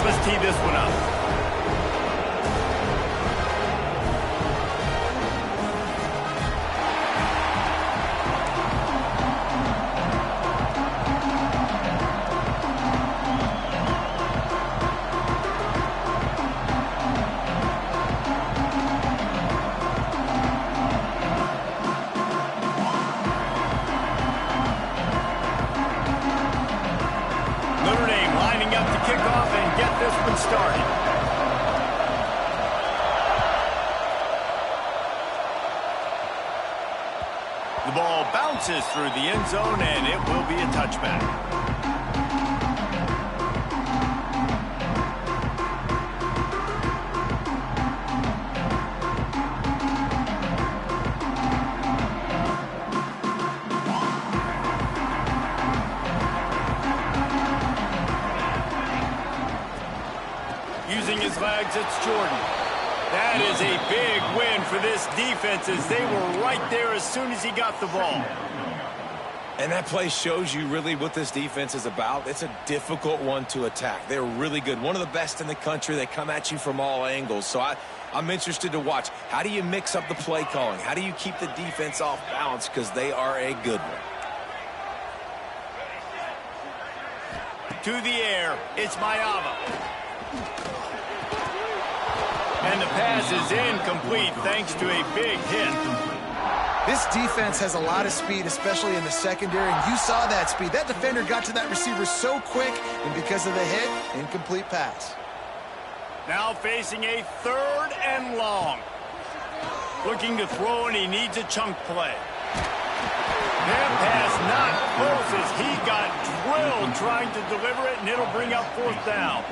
let's tee this one up. Started. The ball bounces through the end zone, and it will be a touchback. Using his legs, it's Jordan. That is a big win for this defense as they were right there as soon as he got the ball. And that play shows you really what this defense is about. It's a difficult one to attack. They're really good. One of the best in the country. They come at you from all angles. So I'm interested to watch. How do you mix up the play calling? How do you keep the defense off balance? Because they are a good one. To the air, it's Mayava. And the pass is incomplete thanks to a big hit. This defense has a lot of speed, especially in the secondary, and you saw that speed. That defender got to that receiver so quick, and because of the hit, incomplete pass. Now facing a 3rd and long. Looking to throw, and he needs a chunk play. That pass not close as he got drilled trying to deliver it, and it'll bring up 4th down.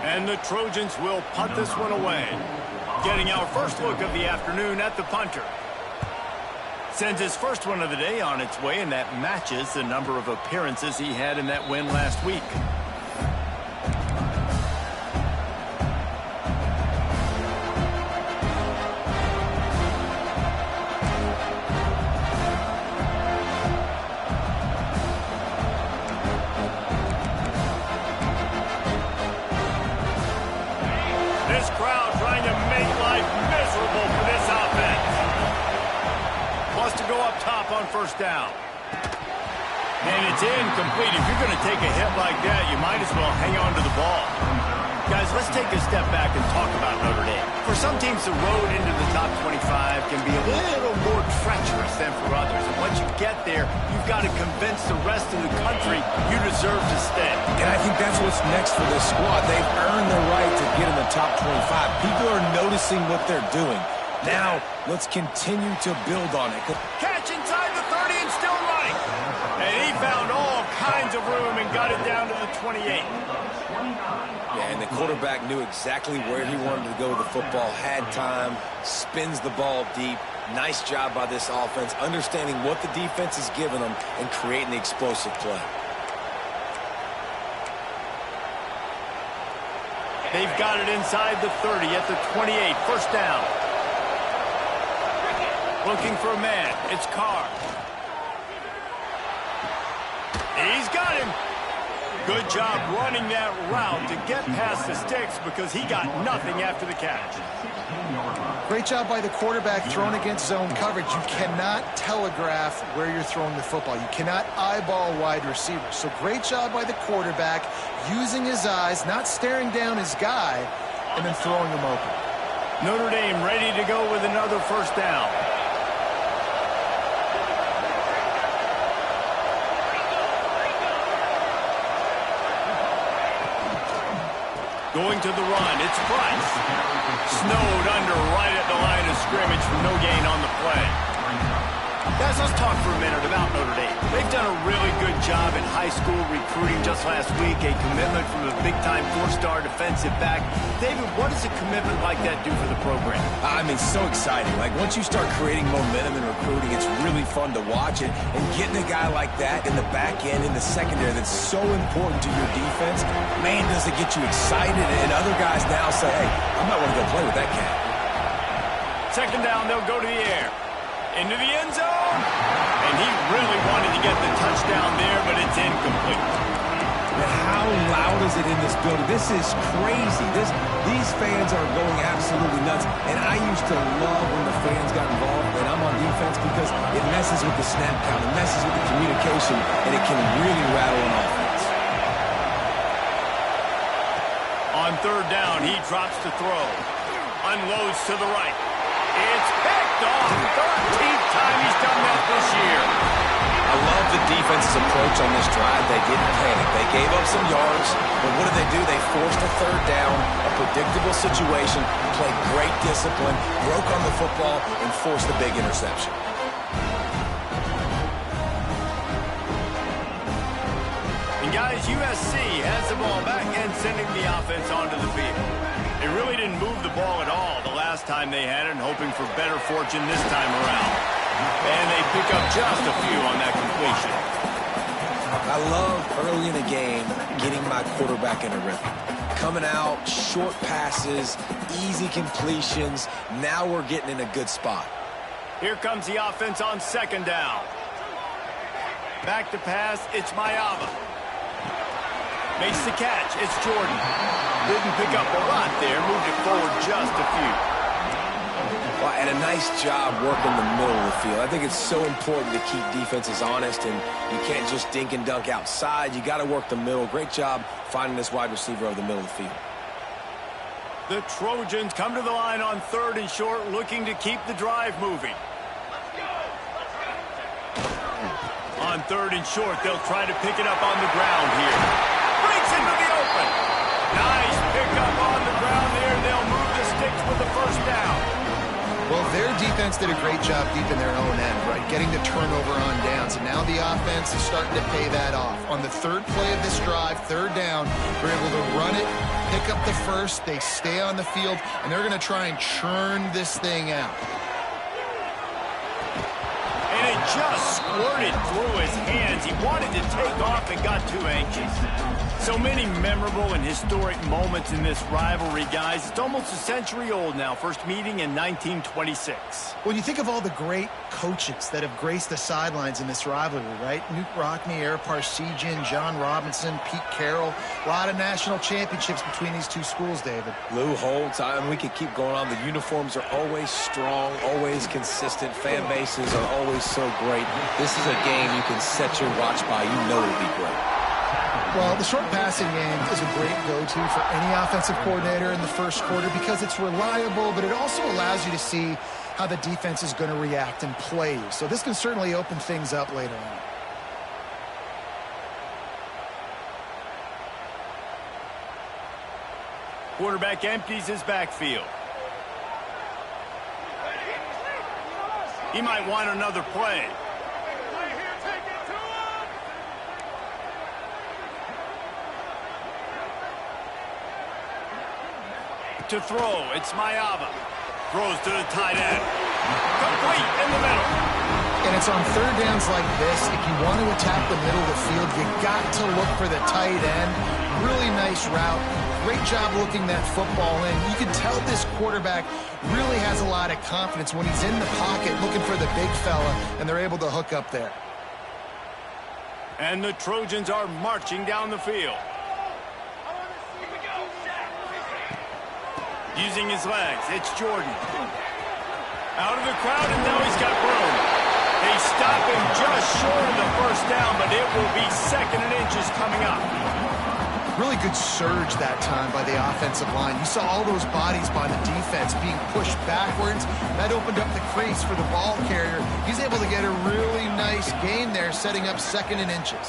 And the Trojans will punt this one away. Getting our first look of the afternoon at the punter. Sends his first one of the day on its way, and that matches the number of appearances he had in that win last week. This crowd trying to make life miserable for this offense. Wants to go up top on 1st down. And it's incomplete. If you're going to take a hit like that, you might as well hang on to the ball. Guys, let's take a step back and talk about Notre Dame. For some teams, the road into the top 25 can be a little more treacherous than for others. And once you get there, you've got to convince the rest of the country you deserve to stay. And I think that's what's next for this squad. They've earned the right to get in the top 25. People are noticing what they're doing. Now, let's continue to build on it. Catch inside the 30 and still running. And he found all kinds of room and got it down to the 28. Yeah, and the quarterback knew exactly where he wanted to go with the football, had time, spins the ball deep. Nice job by this offense, understanding what the defense is giving them and creating the explosive play. They've got it inside the 30 at the 28. 1st down. Looking for a man. It's Carr. He's got him. Good job running that route to get past the sticks because he got nothing after the catch. Great job by the quarterback thrown against zone coverage. You cannot telegraph where you're throwing the football. You cannot eyeball wide receivers. So great job by the quarterback using his eyes, not staring down his guy, and then throwing him open. Notre Dame ready to go with another 1st down. Going to the run, it's Price. Snowed under right at the line of scrimmage for no gain on the play. Guys, let's talk for a minute about Notre Dame. They've done a really good job in high school recruiting just last week, a commitment from a big-time 4-star defensive back. David, what does a commitment like that do for the program? I mean, so exciting. Like, once you start creating momentum in recruiting, it's really fun to watch it. And getting a guy like that in the back end, in the secondary, that's so important to your defense, man, does it get you excited. And other guys now say, hey, I might want to go play with that cat. 2nd down, they'll go to the air. Into the end zone. And he really wanted to get the touchdown there, but it's incomplete. And how loud is it in this building? This is crazy. These fans are going absolutely nuts. And I used to love when the fans got involved and I'm on defense because it messes with the snap count, it messes with the communication, and it can really rattle an offense. On third down, he drops to throw. Unloads to the right. It's picked off. 13th time he's done that this year. I love the defense's approach on this drive. They didn't panic. They gave up some yards, but what did they do? They forced a third down, a predictable situation, played great discipline, broke on the football, and forced the big interception. And guys, USC has the ball back and sending the offense onto the field. They really didn't move the ball at all the last time they had it, and hoping for better fortune this time around. And they pick up just a few on that completion. I love early in the game getting my quarterback in a rhythm. Coming out, short passes, easy completions. Now we're getting in a good spot. Here comes the offense on second down. Back to pass, it's Mayava. Makes the catch, it's Jordan. Didn't pick up a lot there, moved it forward just a few. Well, and a nice job working the middle of the field. I think it's so important to keep defenses honest, and you can't just dink and dunk outside. You got to work the middle. Great job finding this wide receiver over the middle of the field. The Trojans come to the line on third and short, looking to keep the drive moving. On third and short, they'll try to pick it up on the ground here. Breaks into the open. Nice pickup on the ground there. They'll move the sticks with the first down. Well, their defense did a great job deep in their own end, right? Getting the turnover on downs. And now the offense is starting to pay that off. On the third play of this drive, third down, they're able to run it, pick up the first, they stay on the field, and they're going to try and churn this thing out. And it just squirted through his hands. He wanted to take off and got too anxious. So many memorable and historic moments in this rivalry, guys. It's almost a century old now. First meeting in 1926. When you think of all the great coaches that have graced the sidelines in this rivalry, right? Newt Rockne, Ara Parseghian, John Robinson, Pete Carroll. A lot of national championships between these two schools, David. Lou Holtz, we could keep going on. The uniforms are always strong, always consistent. Fan bases are always so great. This is a game you can set your watch by. You know it'll be great. Well, the short passing game is a great go-to for any offensive coordinator in the first quarter because it's reliable, but it also allows you to see how the defense is going to react and play. So this can certainly open things up later on. Quarterback empties his backfield. He might want another play. To throw, it's Mayava. Throws to the tight end. Complete in the middle. And it's on third downs like this. If you want to attack the middle of the field, you got to look for the tight end. Really nice route. Great job looking that football in. You can tell this quarterback really has a lot of confidence when he's in the pocket looking for the big fella, and they're able to hook up there. And the Trojans are marching down the field. Using his legs, it's Jordan. Out of the crowd, and now he's got room. They stop him just short of the first down, but it will be second and inches coming up. Really good surge that time by the offensive line. You saw all those bodies by the defense being pushed backwards. That opened up the crease for the ball carrier. He's able to get a really nice gain there, setting up second and inches.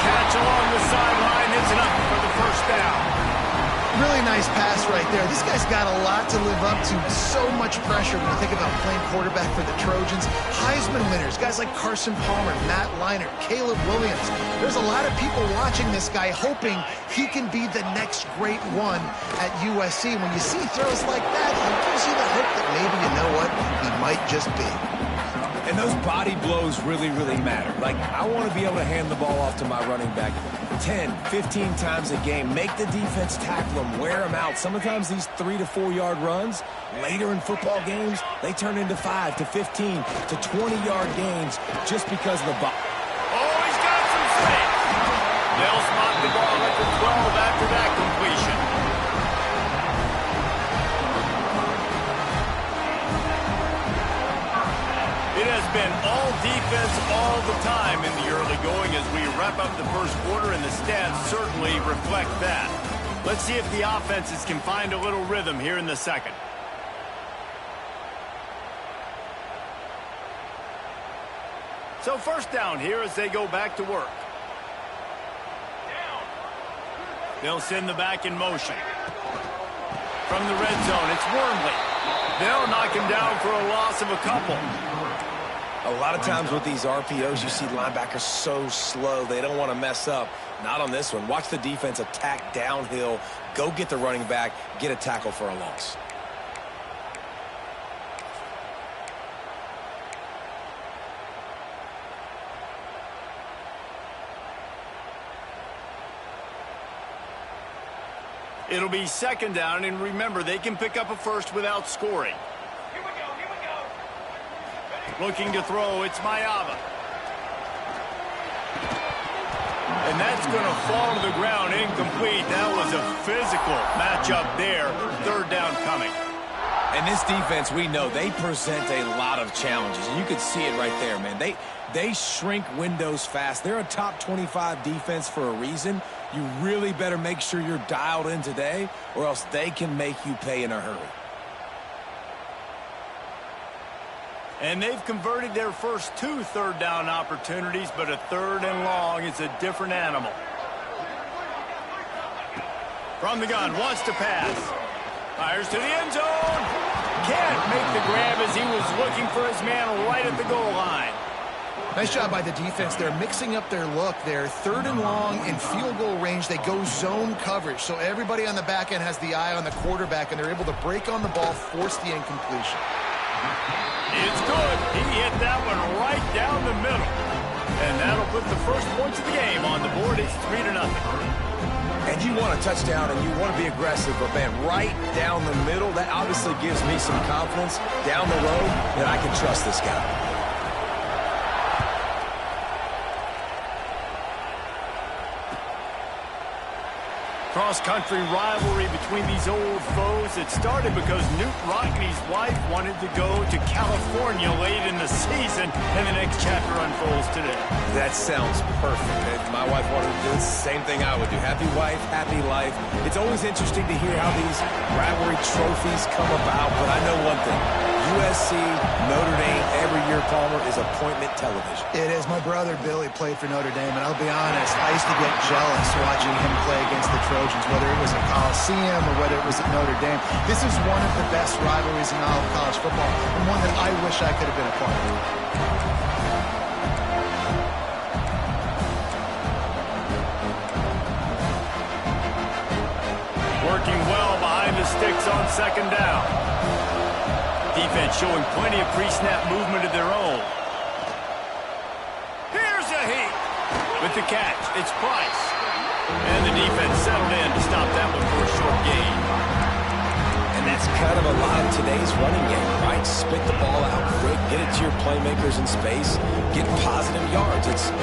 Catch along the sideline. It's enough for the first down. Really nice pass right there. This guy's got a lot to live up to. So much pressure when you think about playing quarterback for the Trojans. Heisman winners, guys like Carson Palmer, Matt Leinart, Caleb Williams. There's a lot of people watching this guy hoping he can be the next great one at USC. When you see throws like that, it gives you the hope that maybe, you know what, he might just be. And those body blows really, really matter. Like, I want to be able to hand the ball off to my running back 10, 15 times a game. Make the defense tackle them, wear them out. Sometimes these 3 to 4 yard runs, later in football games, they turn into 5 to 15 to 20-yard gains just because of the ball. Oh, he's got some space. They'll spot the ball at the 12 after that completion. It has been all defense all the time in the early going as we wrap up the first quarter, and the stats certainly reflect that. Let's see if the offenses can find a little rhythm here in the second. So first down here as they go back to work. They'll send the back in motion. From the red zone, it's Wormley. They'll knock him down for a loss of a couple. A lot of times with these RPOs, you see linebackers so slow, they don't want to mess up. Not on this one. Watch the defense attack downhill, go get the running back, get a tackle for a loss. It'll be second down, and remember, they can pick up a first without scoring. Here we go. Looking to throw, it's Mayava. And that's going to fall to the ground, incomplete. That was a physical matchup there. Third down coming. And this defense, we know, they present a lot of challenges. And you can see it right there, man. They shrink windows fast. They're a top 25 defense for a reason. You really better make sure you're dialed in today, or else they can make you pay in a hurry. And they've converted their first 2 third down opportunities, but a third and long is a different animal. From the gun, wants to pass. Fires to the end zone. Can't make the grab as he was looking for his man right at the goal line. Nice job by the defense. They're mixing up their look. They're third and long in field goal range. They go zone coverage. So everybody on the back end has the eye on the quarterback, and they're able to break on the ball, force the incompletion. It's good. He hit that one right down the middle. And that'll put the first points of the game on the board. It's 3-0. And you want a touchdown and you want to be aggressive, but man, right down the middle, that obviously gives me some confidence down the road that I can trust this guy. Cross-country rivalry between these old foes. It started because Newt Rockney's wife wanted to go to California late in the season, and the next chapter unfolds today. That sounds perfect. My wife wanted to do the same thing I would do. Happy wife, happy life. It's always interesting to hear how these rivalry trophies come about, but I know one thing. USC, Notre Dame, every year, Palmer, is appointment television. It is. My brother Billy played for Notre Dame, and I'll be honest, I used to get jealous watching him play against the Trojans, whether it was at Coliseum or whether it was at Notre Dame. This is one of the best rivalries in all of college football, and one that I wish I could have been a part of. Working well behind the sticks on second down. Defense showing plenty of pre-snap movement of their own. Here's a heat. With the catch, it's Price. And the defense settled in to stop that one for a short gain. And that's kind of a lot of today's running game, right? Spit the ball out quick, get it to your playmakers in space, get positive yards. It's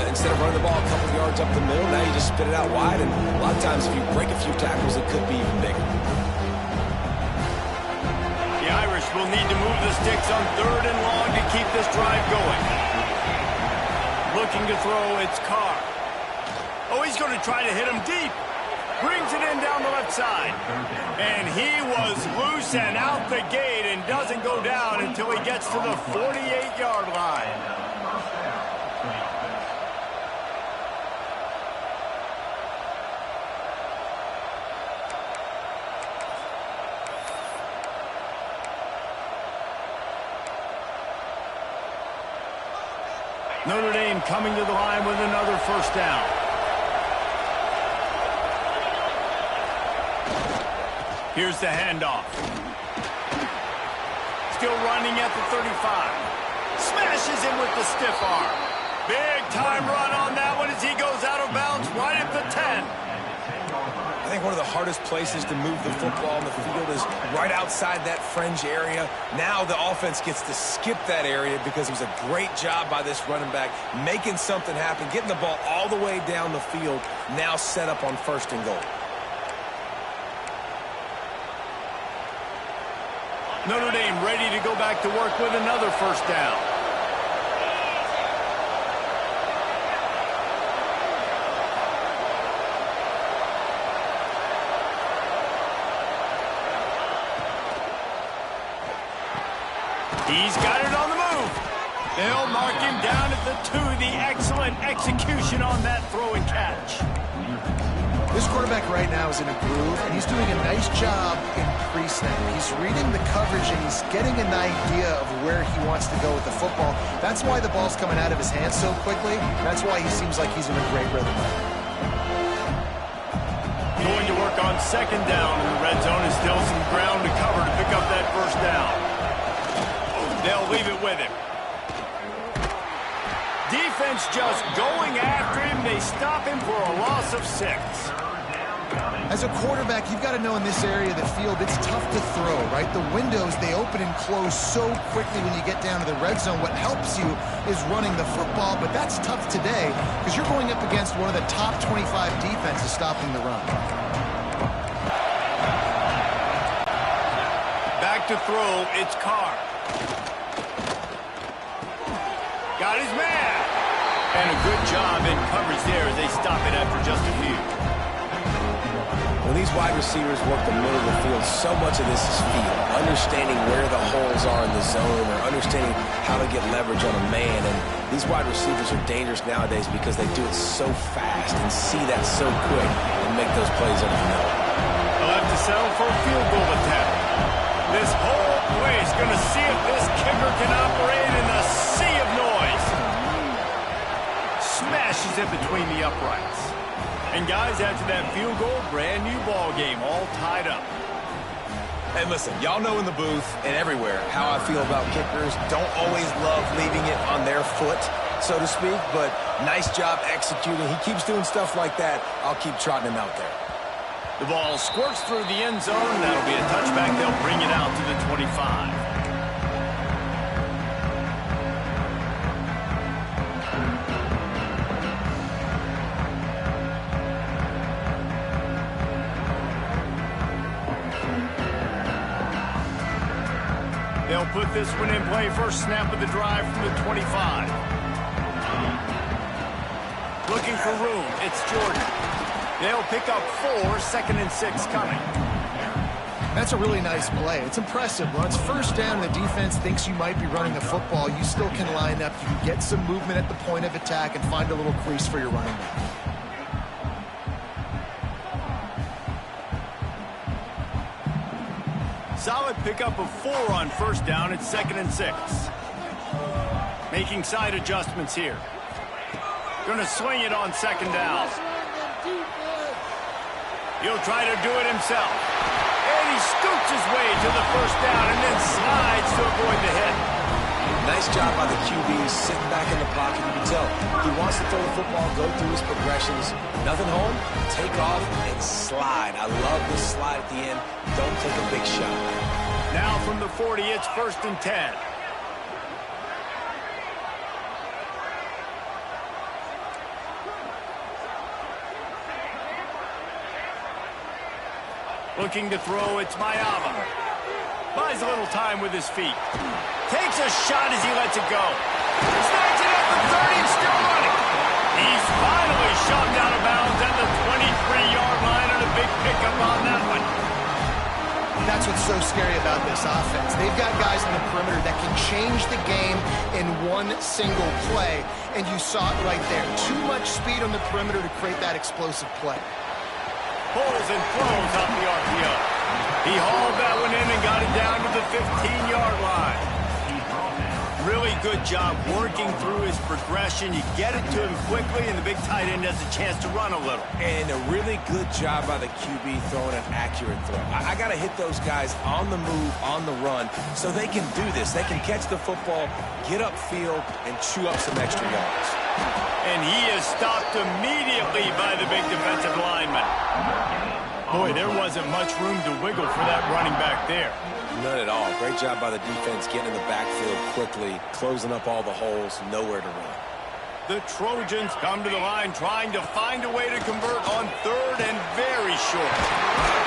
instead of running the ball a couple yards up the middle, now you just spit it out wide. And a lot of times if you break a few tackles, it could be even bigger. The Irish will need to move the sticks on third and long to keep this drive going. Looking to throw, it's Carr. Oh, he's going to try to hit him deep. Brings it in down the left side. And he was loose and out the gate and doesn't go down until he gets to the 48-yard line. Notre Dame coming to the line with another first down. Here's the handoff. Still running at the 35. Smashes in with the stiff arm. Big time run on that one as he goes out of bounds right at think one of the hardest places to move the football on the field is right outside that fringe area. Now the offense gets to skip that area because it was a great job by this running back making something happen, getting the ball all the way down the field, now set up on 1st and goal. Notre Dame ready to go back to work with another 1st down. He's got it on the move. They'll mark him down at the 2. The excellent execution on that throw and catch. This quarterback right now is in a groove, and he's doing a nice job in pre-snap. He's reading the coverage, and he's getting an idea of where he wants to go with the football. That's why the ball's coming out of his hands so quickly. That's why he seems like he's in a great rhythm. Going to work on 2nd down in the red zone. Is still some ground to cover to pick up that 1st down. They'll leave it with him. Defense just going after him. They stop him for a loss of 6. As a quarterback, you've got to know in this area of the field, it's tough to throw, right? The windows, they open and close so quickly when you get down to the red zone. What helps you is running the football, but that's tough today because you're going up against one of the top 25 defenses stopping the run. Back to throw, it's Carr. Got his man. And a good job in coverage there as they stop it after just a few. When these wide receivers work the middle of the field, so much of this is feel. Understanding where the holes are in the zone or understanding how to get leverage on a man. And these wide receivers are dangerous nowadays because they do it so fast and see that so quick and make those plays over the middle. They'll have to settle for a field goal attempt. This whole place going to see if this kicker can operate in the sea of noise. Smashes it between the uprights. And guys, after that field goal, brand new ball game, all tied up. And listen, y'all know in the booth and everywhere how I feel about kickers. Don't always love leaving it on their foot, so to speak, but nice job executing. He keeps doing stuff like that. I'll keep trotting him out there. The ball squirts through the end zone. That'll be a touchback. They'll bring it out to the 25. They'll put this one in play. First snap of the drive from the 25. Looking for room. It's Jordan. They'll pick up 4, 2nd and 6 coming. That's a really nice play. It's impressive. When it's 1st down and the defense thinks you might be running the football, you still can line up. You can get some movement at the point of attack and find a little crease for your running back. Solid pickup of 4 on 1st down. It's 2nd and 6. Making side adjustments here. Going to swing it on 2nd down. He'll try to do it himself. And he scoots his way to the 1st down and then slides to avoid the hit. Nice job by the QB, sitting back in the pocket. You can tell he wants to throw the football, go through his progressions. Nothing home, take off, and slide. I love this slide at the end. Don't take a big shot. Now from the 40, it's 1st and 10. Looking to throw, it's Mayava. Buys a little time with his feet. Takes a shot as he lets it go. Snags it at the 30 and still running. He's finally shoved out of bounds at the 23-yard line and a big pickup on that one. That's what's so scary about this offense. They've got guys in the perimeter that can change the game in one single play, and you saw it right there. Too much speed on the perimeter to create that explosive play. Pulls and throws off the RPO. He hauled that one in and got it down to the 15-yard line. Really good job working through his progression. You get it to him quickly, and the big tight end has a chance to run a little. And a really good job by the QB throwing an accurate throw. I got to hit those guys on the move, on the run, so they can do this. They can catch the football, get upfield, and chew up some extra yards. And he is stopped immediately by the big defensive lineman. Boy, there wasn't much room to wiggle for that running back there. None at all. Great job by the defense getting in the backfield quickly, closing up all the holes, nowhere to run. The Trojans come to the line trying to find a way to convert on third and very short.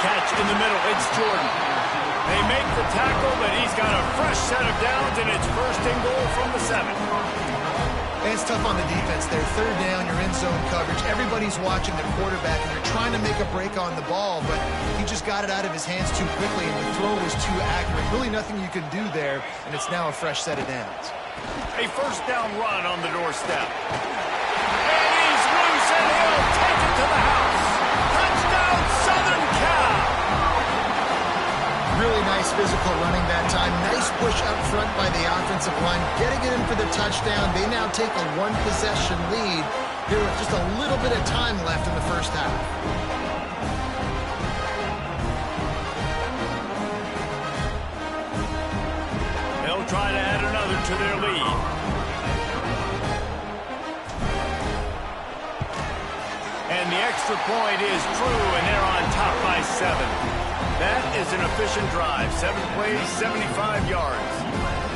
Catch in the middle. It's Jordan. They make the tackle, but he's got a fresh set of downs, and it's first and goal from the 7. And it's tough on the defense there. Third down, you're in zone coverage. Everybody's watching the quarterback, and you're trying to make a break on the ball, but he just got it out of his hands too quickly, and the throw was too accurate. Really nothing you can do there, and it's now a fresh set of downs. A first down run on the doorstep. And he's loose, and he'll take it to the house. Touchdown, Southern Cal! Really nice physical running that time. Nice push up front by the offensive line. Getting it in for the touchdown. They now take a one-possession lead here with just a little bit of time left in the first half. They'll try to add another to their lead. And the extra point is true, and they're on top by 7. That is an efficient drive. 7 plays, 75 yards.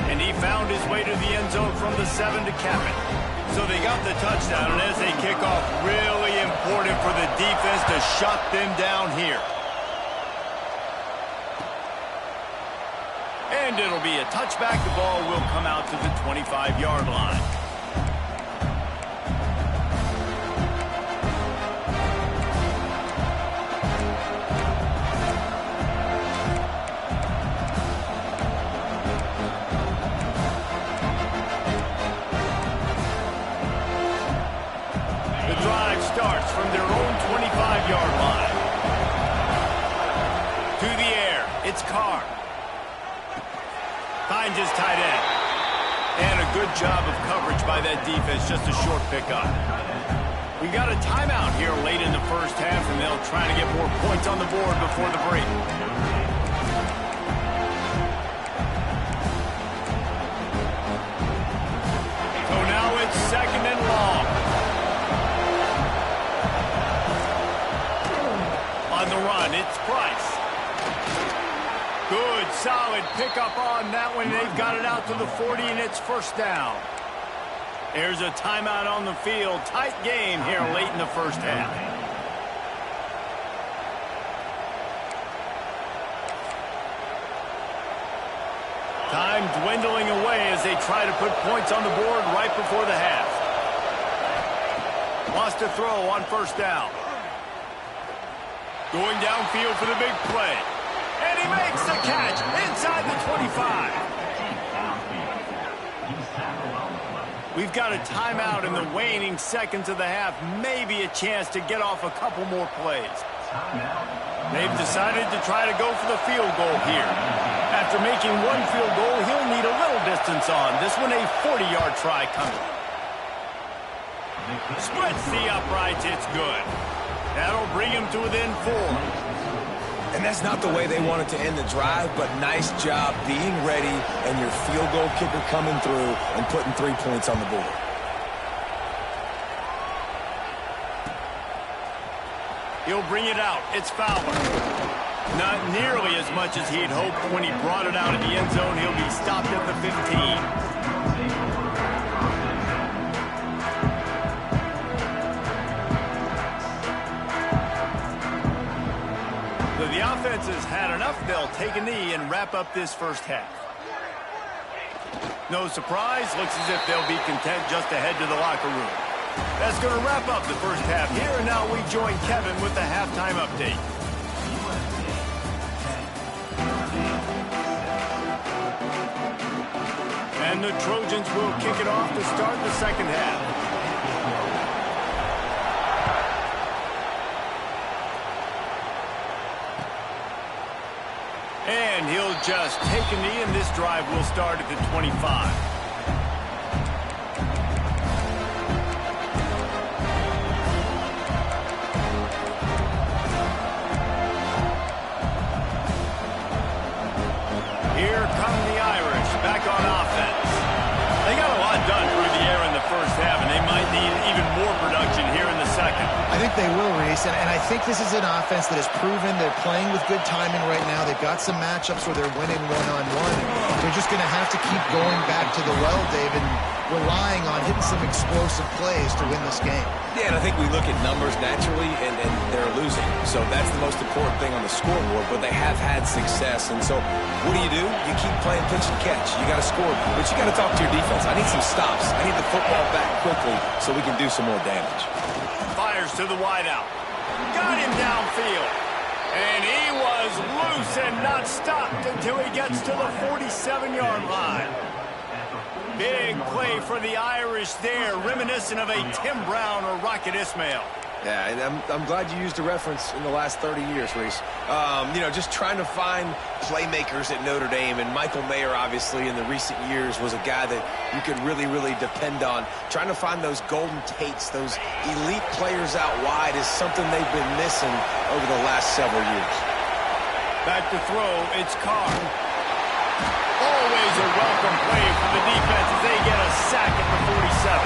And he found his way to the end zone from the 7 to cap it. So they got the touchdown, and as they kick off, really important for the defense to shut them down here. And it'll be a touchback. The ball will come out to the 25-yard line. The drive starts from their own 25-yard line. To the air, it's Carr. Finds his tight end. And a good job of coverage by that defense, just a short pickup. We got a timeout here late in the first half, and they'll try to get more points on the board before the break. So now it's second and long. On the run, it's Price. Good, solid pickup on that one. They've got it out to the 40, and it's first down. There's a timeout on the field. Tight game here late in the first half. Time dwindling away as they try to put points on the board right before the half. Wants to throw on first down. Going downfield for the big play. And he makes the catch inside the 25. We've got a timeout in the waning seconds of the half. Maybe a chance to get off a couple more plays. They've decided to try to go for the field goal here. After making one field goal, he'll need a little distance on. This one a 40-yard try coming. Splits the uprights. It's good. That'll bring him to within 4. And that's not the way they wanted to end the drive, but nice job being ready and your field goal kicker coming through and putting 3 points on the board. He'll bring it out. It's Fowler. Not nearly as much as he'd hoped when he brought it out of the end zone. He'll be stopped at the 15. The offense has had enough. They'll take a knee and wrap up this first half. No surprise. Looks as if they'll be content just to head to the locker room. That's going to wrap up the first half here, and now we join Kevin with the halftime update. And the Trojans will kick it off to start the second half. And he'll just take a knee, and this drive will start at the 25. Here come the Irish back on offense. They got a lot done through the air in the first half, and they might need even more production here in the second. I think think they will, Reese, and I think this is an offense that has proven they're playing with good timing right now. They've got some matchups where they're winning one-on-one. They're just going to have to keep going back to the well, David, and relying on hitting some explosive plays to win this game. Yeah, and I think we look at numbers naturally, and they're losing. So that's the most important thing on the scoreboard, but they have had success. And so what do? You keep playing pitch and catch. You got to score, but you got to talk to your defense. I need some stops. I need the football back quickly so we can do some more damage. Fires to the wideout. Got him downfield. And he was loose and not stopped until he gets to the 47-yard line. Big play for the Irish there, reminiscent of a Tim Brown or Rocket Ismail. Yeah, and I'm glad you used a reference in the last 30 years, Reese. Just trying to find playmakers at Notre Dame, and Michael Mayer, obviously, in the recent years was a guy that you could really, really depend on. Trying to find those golden Tates, those elite players out wide is something they've been missing over the last several years. Back to throw, it's Carr. Always a welcome play for the defense as they get a sack at the 47.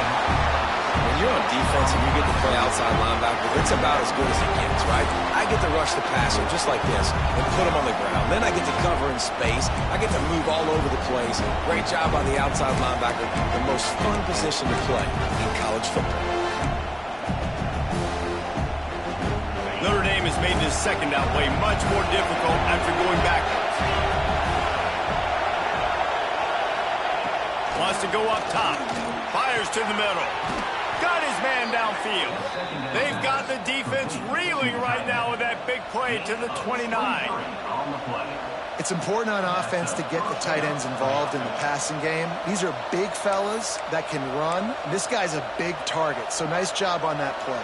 When you're on defense and you get to play outside linebacker, it's about as good as it gets, right? I get to rush the passer just like this and put him on the ground. Then I get to cover in space. I get to move all over the place. Great job by the outside linebacker. The most fun position to play in college football. Notre Dame has made this second down play much more difficult after going backwards. Wants to go up top. Fires to the middle. Got his man downfield. They've got the defense reeling right now with that big play to the 29. It's important on offense to get the tight ends involved in the passing game. These are big fellas that can run. This guy's a big target, so nice job on that play.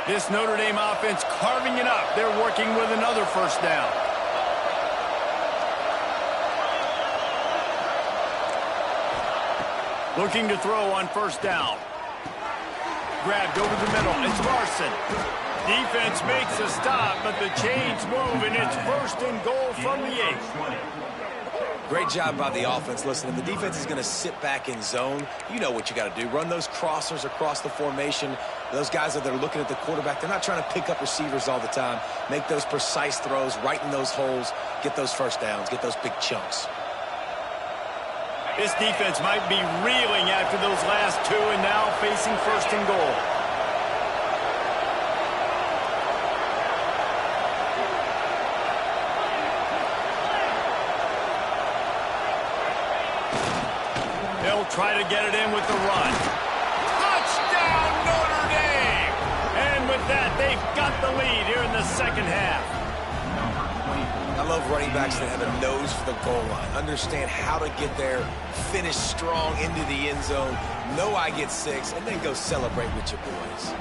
This Notre Dame offense carving it up. They're working with another first down. Looking to throw on first down. Grabbed over the middle. It's Larson. Defense makes a stop, but the chains move, and it's first and goal from the 8. Great job by the offense. Listen, if the defense is going to sit back in zone, you know what you got to do. Run those crossers across the formation. Those guys that are looking at the quarterback, they're not trying to pick up receivers all the time. Make those precise throws, right in those holes, get those first downs, get those big chunks. This defense might be reeling after those last two and now facing first and goal. They'll try to get it in with the run. Touchdown, Notre Dame! And with that, they've got the lead here in the second half. I love running backs that have a nose for the goal line. Understand how to get there, finish strong into the end zone, know I get 6, and then go celebrate with your boys.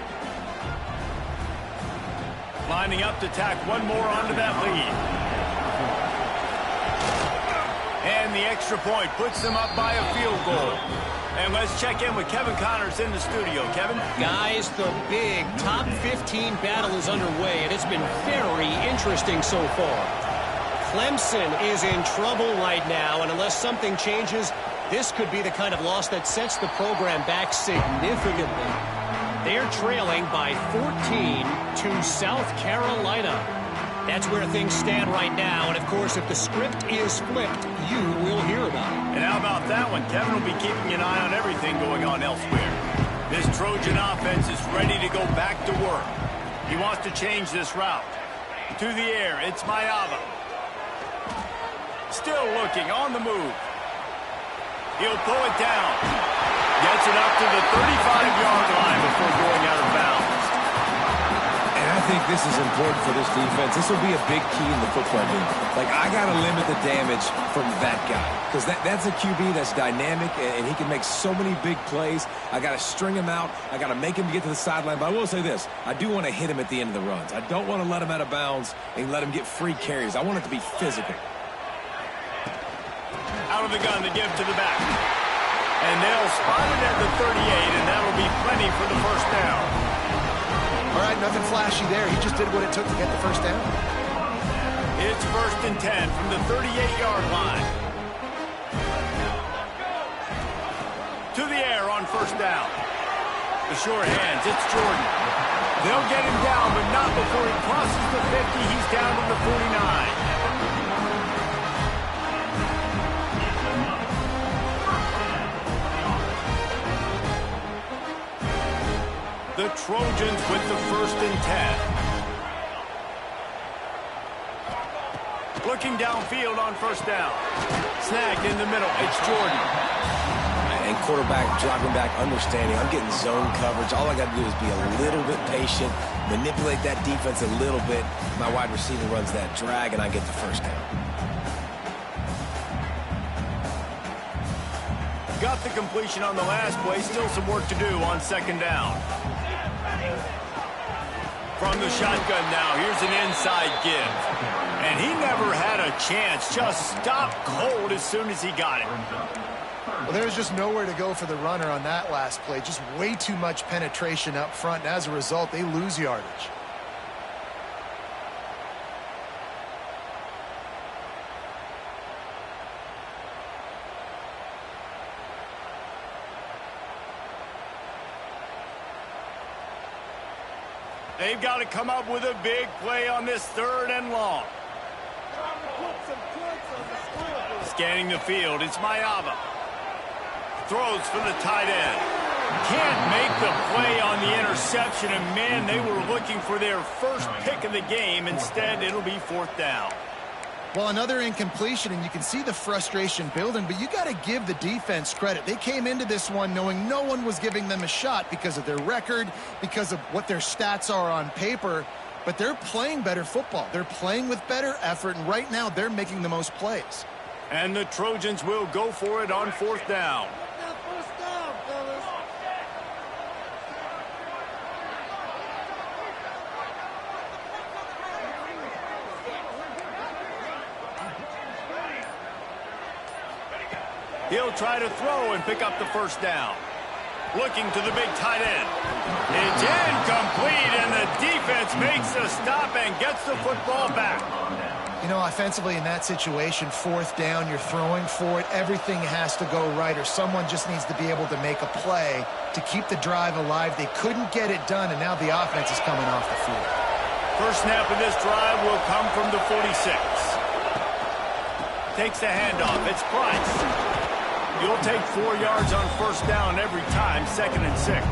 Lining up to tack one more onto that lead. And the extra point puts them up by a field goal. And let's check in with Kevin Connors in the studio. Kevin? Guys, the big top 15 battle is underway, and it's been very interesting so far. Clemson is in trouble right now, and unless something changes, this could be the kind of loss that sets the program back significantly. They're trailing by 14 to South Carolina. That's where things stand right now, and of course, if the script is flipped, you will hear about it. And how about that one? Kevin will be keeping an eye on everything going on elsewhere. This Trojan offense is ready to go back to work. He wants to change this route. To the air, it's Mayava. Still looking, on the move. He'll pull it down. Gets it up to the 35-yard line before going out of bounds. And I think this is important for this defense. This will be a big key in the football game. Like, I got to limit the damage from that guy. Because that's a QB that's dynamic, and he can make so many big plays. I got to string him out. I got to make him get to the sideline. But I will say this. I do want to hit him at the end of the runs. I don't want to let him out of bounds and let him get free carries. I want it to be physical. Out of the gun to give to the back. And they'll spot it at the 38, and that'll be plenty for the first down. All right, nothing flashy there. He just did what it took to get the first down. It's 1st and 10 from the 38-yard line. To the air on 1st down. The sure hands, it's Jordan. They'll get him down, but not before he crosses the 50. He's down to the 49. The Trojans with the 1st and 10. Looking downfield on 1st down. Snagged in the middle. It's Jordan. And quarterback dropping back, understanding I'm getting zone coverage. All I got to do is be a little bit patient, manipulate that defense a little bit. My wide receiver runs that drag, and I get the 1st down. Got the completion on the last play. Still some work to do on 2nd down. From the shotgun now, here's an inside give. And he never had a chance. Just stopped cold as soon as he got it. Well, there's just nowhere to go for the runner on that last play. Just way too much penetration up front. And as a result, they lose yardage. They've got to come up with a big play on this 3rd and long. Scanning the field, it's Mayava. Throws for the tight end. Can't make the play on the interception, and man, they were looking for their first pick of the game. Instead, it'll be 4th down. Well, another incompletion, and you can see the frustration building, but you got to give the defense credit. They came into this one knowing no one was giving them a shot because of their record, because of what their stats are on paper, but they're playing better football. They're playing with better effort, and right now they're making the most plays. And the Trojans will go for it on 4th down. He'll try to throw and pick up the 1st down. Looking to the big tight end. It's incomplete, and the defense makes the stop and gets the football back. You know, offensively in that situation, 4th down, you're throwing for it. Everything has to go right, or someone just needs to be able to make a play to keep the drive alive. They couldn't get it done, and now the offense is coming off the field. First snap of this drive will come from the 46. Takes the handoff. It's Price. You'll take 4 yards on 1st down every time, 2nd and 6.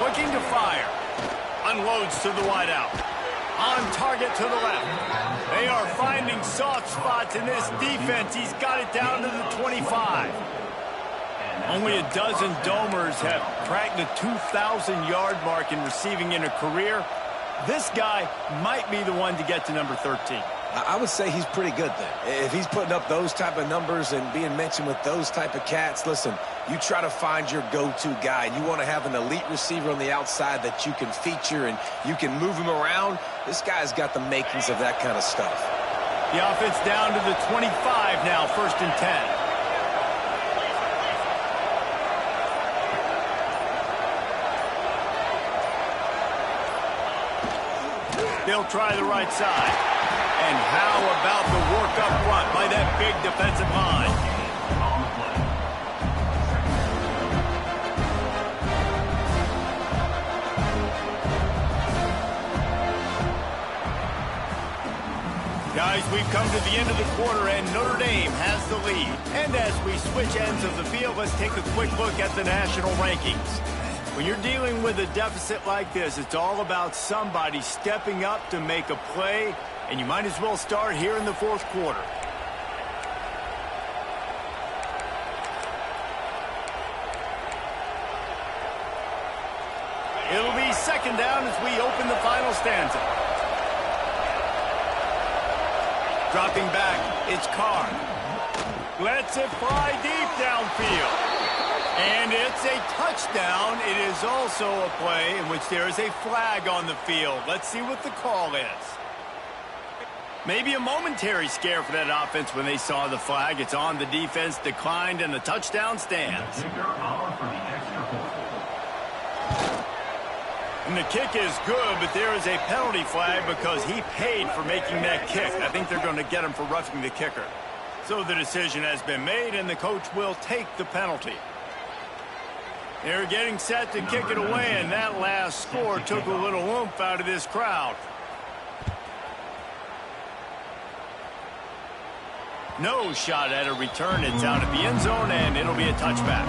Looking to fire. Unloads to the wideout. On target to the left. They are finding soft spots in this defense. He's got it down to the 25. Only a dozen Domers have cracked the 2,000-yard mark in receiving in a career. This guy might be the one to get to number 13. I would say he's pretty good then. If he's putting up those type of numbers and being mentioned with those type of cats, listen, you try to find your go-to guy. You want to have an elite receiver on the outside that you can feature and you can move him around. This guy's got the makings of that kind of stuff. The offense down to the 25 now, 1st and 10. They'll try the right side. And how about the work up front by that big defensive line? Guys, we've come to the end of the quarter, and Notre Dame has the lead. And as we switch ends of the field, let's take a quick look at the national rankings. When you're dealing with a deficit like this, it's all about somebody stepping up to make a play, and you might as well start here in the 4th quarter. It'll be 2nd down as we open the final stanza. Dropping back, it's Carr. Lets it fly deep downfield. And it's a touchdown. It is also a play in which there is a flag on the field. Let's see what the call is. Maybe a momentary scare for that offense when they saw the flag. It's on, the defense declined, and the touchdown stands. And the kick is good, but there is a penalty flag because he paid for making that kick. I think they're going to get him for roughing the kicker. So the decision has been made, and the coach will take the penalty. They're getting set to kick it away, and that last score took a little oomph out of this crowd. No shot at a return. It's out of the end zone, and it'll be a touchback.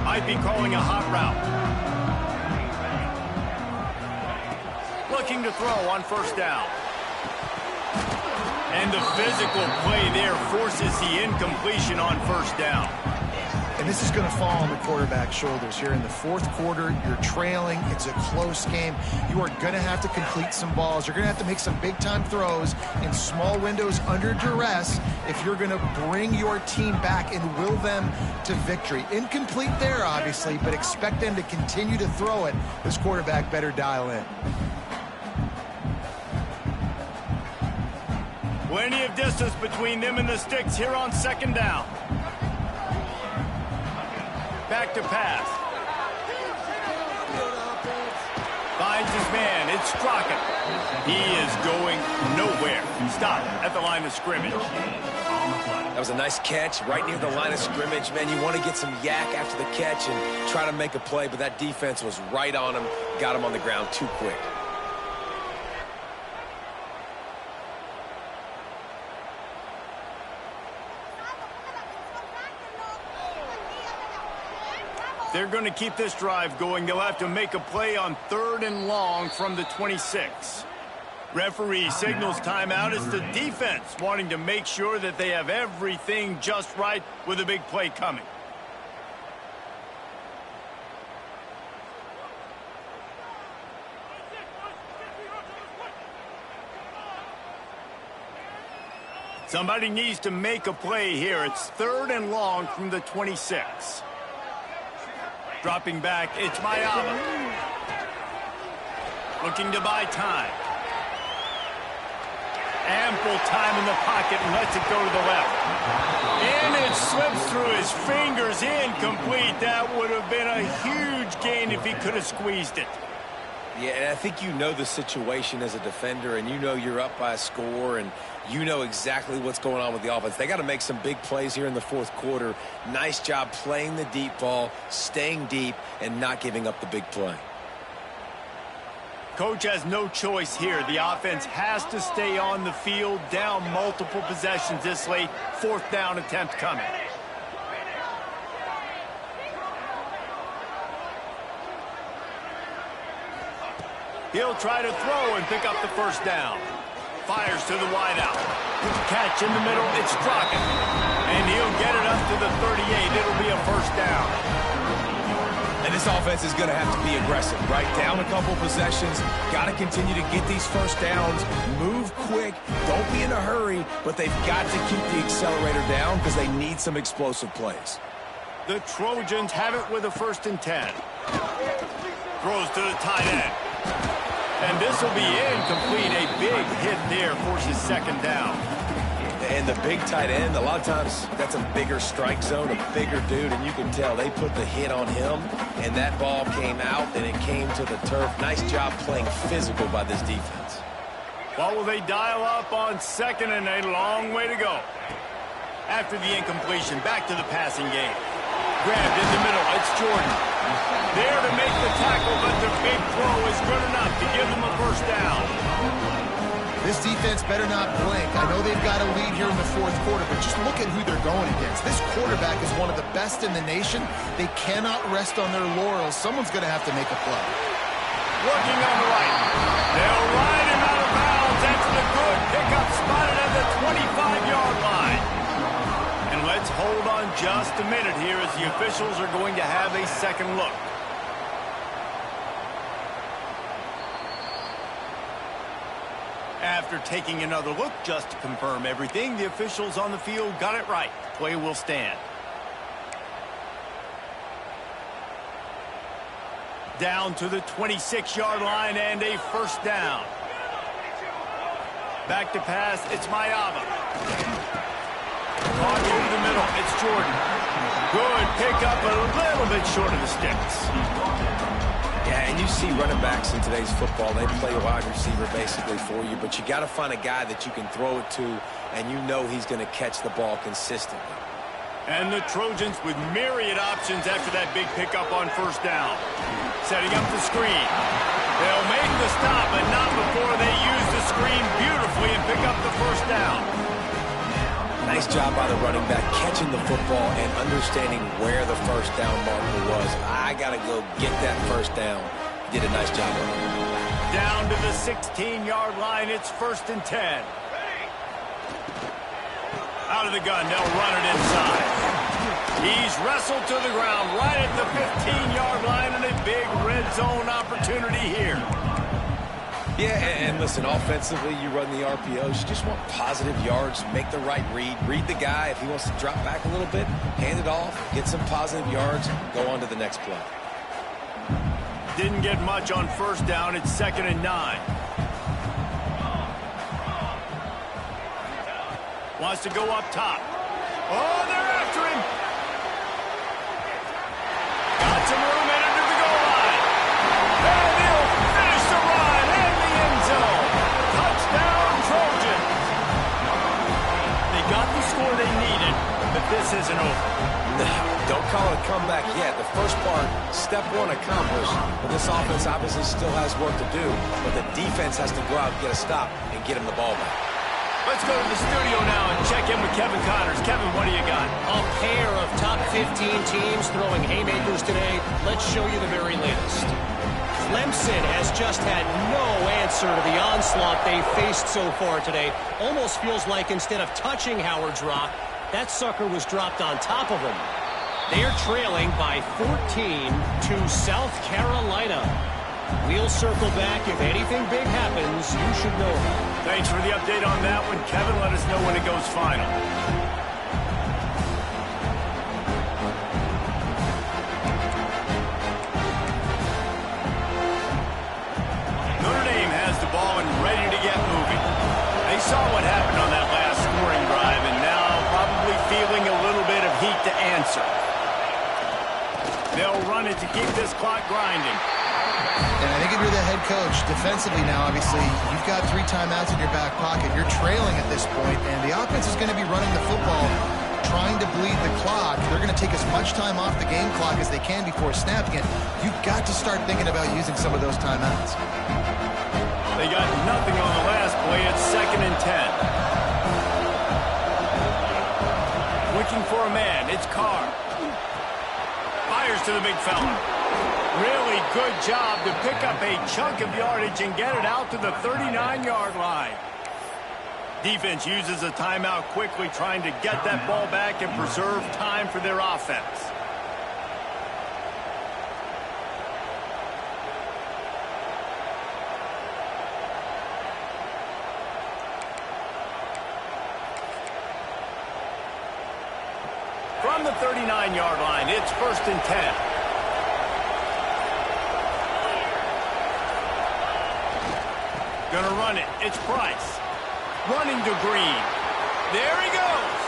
Might be calling a hot route. Looking to throw on first down. And the physical play there forces the incompletion on first down. And this is going to fall on the quarterback's shoulders here in the fourth quarter. You're trailing. It's a close game. You are going to have to complete some balls. You're going to have to make some big-time throws in small windows under duress if you're going to bring your team back and will them to victory. Incomplete there, obviously, but expect them to continue to throw it. This quarterback better dial in. Plenty of distance between them and the sticks here on second down. Back to pass. Finds his man. It's Strachan. He is going nowhere. Stop at the line of scrimmage. That was a nice catch right near the line of scrimmage. Man, you want to get some yak after the catch and try to make a play, but that defense was right on him. Got him on the ground too quick. They're going to keep this drive going. They'll have to make a play on third and long from the 26. Referee signals timeout. It's the defense wanting to make sure that they have everything just right with a big play coming. Somebody needs to make a play here. It's third and long from the 26. Dropping back, it's Mayava. Looking to buy time. Ample time in the pocket and lets it go to the left. And it slips through his fingers, incomplete. That would have been a huge gain if he could have squeezed it. Yeah, and I think you know the situation as a defender, and you know you're up by a score, and you know exactly what's going on with the offense. They got to make some big plays here in the fourth quarter. Nice job playing the deep ball, staying deep, and not giving up the big play. Coach has no choice here. The offense has to stay on the field, down multiple possessions this late. Fourth down attempt coming. He'll try to throw and pick up the first down. Fires to the wideout. Catch in the middle, it's Strachan. And he'll get it up to the 38. It'll be a first down. And this offense is going to have to be aggressive, right? Down a couple possessions. Got to continue to get these first downs. Move quick. Don't be in a hurry. But they've got to keep the accelerator down because they need some explosive plays. The Trojans have it with a 1st and 10. Throws to the tight end. And this will be incomplete. A big hit there forces second down. And the big tight end, a lot of times that's a bigger strike zone, a bigger dude, and you can tell they put the hit on him, and that ball came out, and it came to the turf. Nice job playing physical by this defense. Well, will they dial up on second, and a long way to go. After the incompletion, back to the passing game. Grabbed in the middle, it's Jordan. There to make the tackle, but the big throw is good enough to give them a first down. This defense better not blink. I know they've got a lead here in the fourth quarter, but just look at who they're going against. This quarterback is one of the best in the nation. They cannot rest on their laurels. Someone's going to have to make a play. Working on the right. They'll ride him out of bounds. That's the good pickup, spotted at the 25-yard line. And let's hold on just a minute here as the officials are going to have a second look. After taking another look just to confirm everything, the officials on the field got it right. Play will stand. Down to the 26-yard line and a first down. Back to pass, it's Mayava. On into the middle, it's Jordan. Good pickup, a little bit short of the sticks. Yeah, and you see running backs in today's football, they play wide receiver basically for you, but you got to find a guy that you can throw it to, and you know he's going to catch the ball consistently. And the Trojans with myriad options after that big pickup on first down. Setting up the screen. They'll make the stop, but not before they use the screen beautifully and pick up the first down. Nice job by the running back catching the football and understanding where the first down marker was. I got to go get that first down. He did a nice job of it. Down to the 16-yard line, it's 1st and 10. Out of the gun, they'll run it inside. He's wrestled to the ground right at the 15-yard line, and a big red zone opportunity here. Yeah, and listen, offensively, you run the RPOs. You just want positive yards, make the right read the guy. If he wants to drop back a little bit, hand it off, get some positive yards, go on to the next play. Didn't get much on first down. It's 2nd and 9. Wants to go up top. Oh, they're after him. Got some room in under the goal line. And he'll finish the run in the end zone. Touchdown, Trojans. They got the score they needed, but this isn't over. No, don't call it a comeback yet. The first part, step one accomplished. But this offense obviously still has work to do. But the defense has to go out and get a stop and get him the ball back. Let's go to the studio now and check in with Kevin Connors. Kevin, what do you got? A pair of top 15 teams throwing haymakers today. Let's show you the very latest. Clemson has just had no answer to the onslaught they faced so far today. Almost feels like instead of touching Howard's Rock, that sucker was dropped on top of him. They're trailing by 14 to South Carolina. We'll circle back. If anything big happens, you should know. Thanks for the update on that one. Kevin, let us know when it goes final. Notre Dame has the ball and ready to get moving. They saw what happened on that last scoring drive and now probably feeling a little bit of heat to answer. They'll run it to keep this clock grinding. And I think if you're the head coach, defensively now, obviously, you've got 3 timeouts in your back pocket. You're trailing at this point, and the offense is going to be running the football, trying to bleed the clock. They're going to take as much time off the game clock as they can before snapping it. You've got to start thinking about using some of those timeouts. They got nothing on the last play. It's 2nd and 10. Looking for a man. It's Carr. Fires to the big fella. Really good job to pick up a chunk of yardage and get it out to the 39-yard line. Defense uses a timeout quickly, trying to get that ball back and preserve time for their offense. From the 39-yard line, it's 1st and 10. Gonna run it. It's Price. Running to Green. There he goes.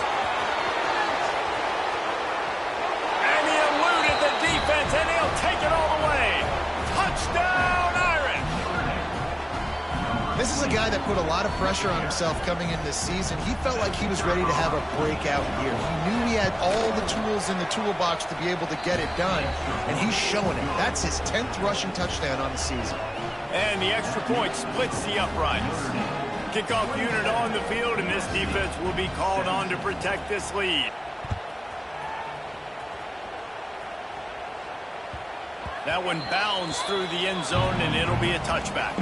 And he eluded the defense, and he'll take it all the way. Touchdown, Irish. This is a guy that put a lot of pressure on himself coming into this season. He felt like he was ready to have a breakout year. He knew he had all the tools in the toolbox to be able to get it done, and he's showing it. That's his 10th rushing touchdown on the season. And the extra point splits the uprights. Kickoff unit on the field, and this defense will be called on to protect this lead. That one bounds through the end zone, and it'll be a touchback.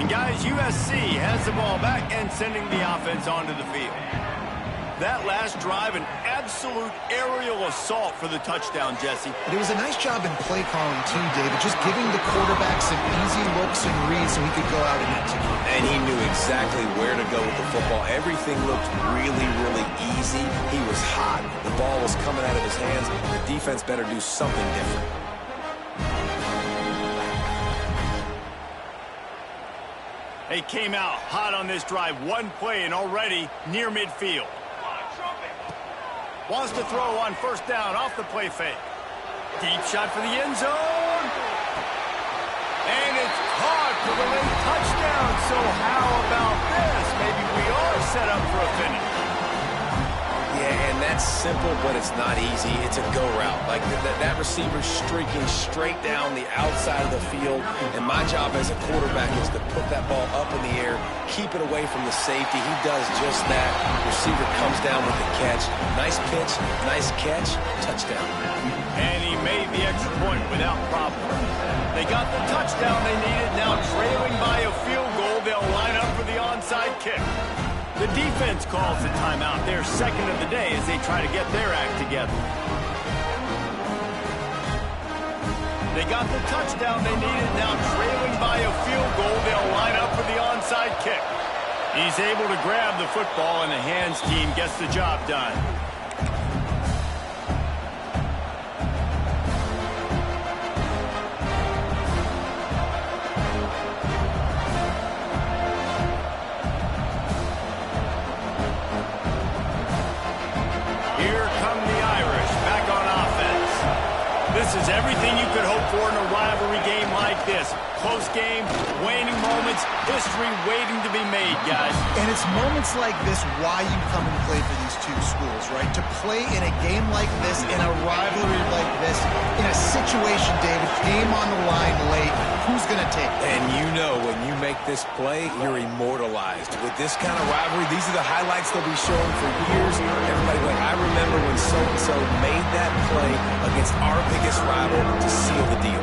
And guys, USC has the ball back and sending the offense onto the field. That last drive, an absolute aerial assault for the touchdown, Jesse. But it was a nice job in play calling too, David, just giving the quarterback some easy looks and reads so he could go out and execute. And he knew exactly where to go with the football. Everything looked really, really easy. He was hot. The ball was coming out of his hands. The defense better do something different. They came out hot on this drive. One play and already near midfield. Wants to throw on first down off the play fake. Deep shot for the end zone. And it's caught for the late touchdown. So how about this? Maybe we are set up for a finish. Yeah, and that's simple, but it's not easy. It's a go route. Like that receiver's streaking straight down the outside of the field, and my job as a quarterback is to put that ball up in the air, keep it away from the safety. He does just that. Receiver comes down with the catch. Nice pitch, nice catch, touchdown. And he made the extra point without problem. They got the touchdown they needed. Now trailing by a field goal, they'll line up for the onside kick. The defense calls the timeout, their second of the day, as they try to get their act together. They got the touchdown they needed. Now trailing by a field goal, they'll line up for the onside kick. He's able to grab the football, and the hands team gets the job done. This is everything you could hope for in a rivalry game like this. Close game, waning moments, history waiting to be made, guys. And it's moments like this why you come and play for these two schools, right? To play in a game like this, in a rivalry like this, in a situation, David, game on the line late, who's going to take it? And you know when you make this play, you're immortalized. With this kind of rivalry, these are the highlights they'll be showing for years. Everybody, like, I remember when so-and-so made that play against our biggest rival to seal the deal.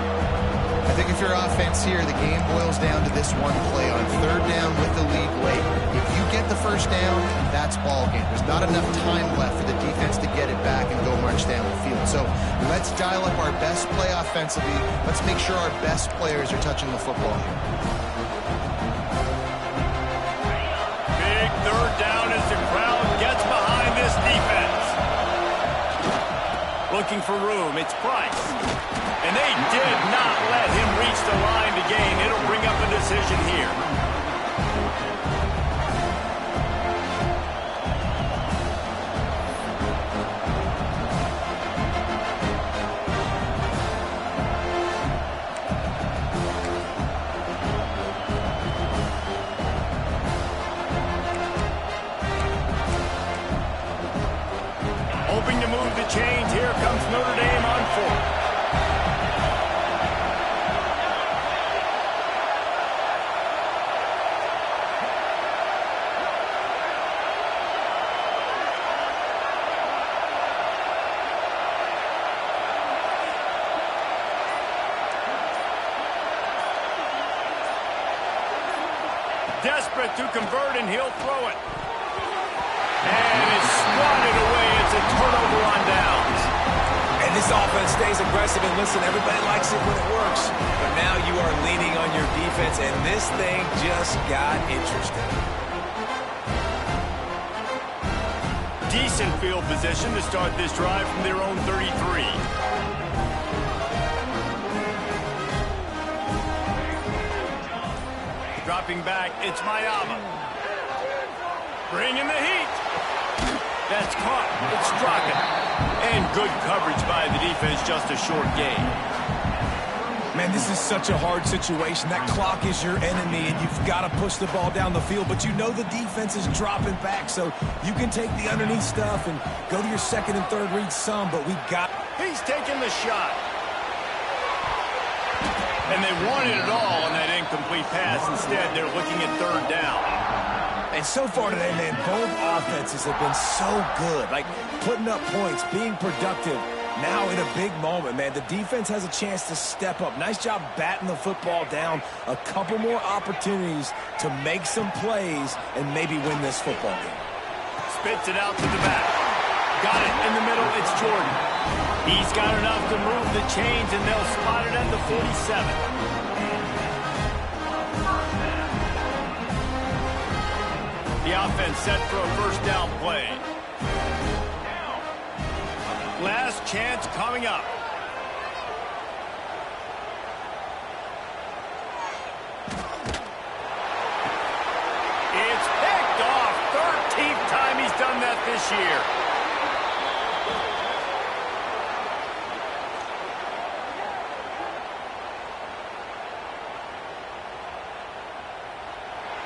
I think if you're offense here, the game boils down to this one play on third down with the lead late. If you get the first down, that's ball game. There's not enough time left for the defense to get it back and go march down the field. So let's dial up our best play offensively. Let's make sure our best players are touching the football here. Big third down as the crowd gets behind this defense. Looking for room, it's Price. And they did not let him reach the line to gain. It'll bring up a decision here. Hoping to move the chains. Here comes Notre Dame on fourth. Desperate to convert, and he'll throw it. And it's swatted away. It's a turnover on downs. And this offense stays aggressive. And listen, everybody likes it when it works. But now you are leaning on your defense, and this thing just got interesting. Decent field position to start this drive from their own 33. Dropping back, it's Mayama. Bringing the heat. That's caught. It's Straka. And good coverage by the defense, just a short gain. Man, this is such a hard situation. That clock is your enemy, and you've got to push the ball down the field. But you know the defense is dropping back, so you can take the underneath stuff and go to your second and third read some, but we got... He's taking the shot. And they wanted it all on that incomplete pass. Instead, they're looking at third down. And so far today, man, both offenses have been so good. Like, putting up points, being productive. Now in a big moment, man, the defense has a chance to step up. Nice job batting the football down. A couple more opportunities to make some plays and maybe win this football game. Spits it out to the back. Got it in the middle. It's Jordan. He's got enough to move the chains, and they'll spot it at the 47. The offense set for a first down play. Last chance coming up. It's picked off. 13th time he's done that this year.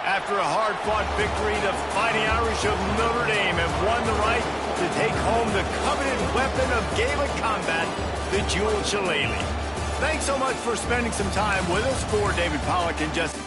After a hard-fought victory, the Fighting Irish of Notre Dame have won the right to take home the coveted weapon of Gaelic combat, the Jewel Shillelagh. Thanks so much for spending some time with us. For David Pollack and Justin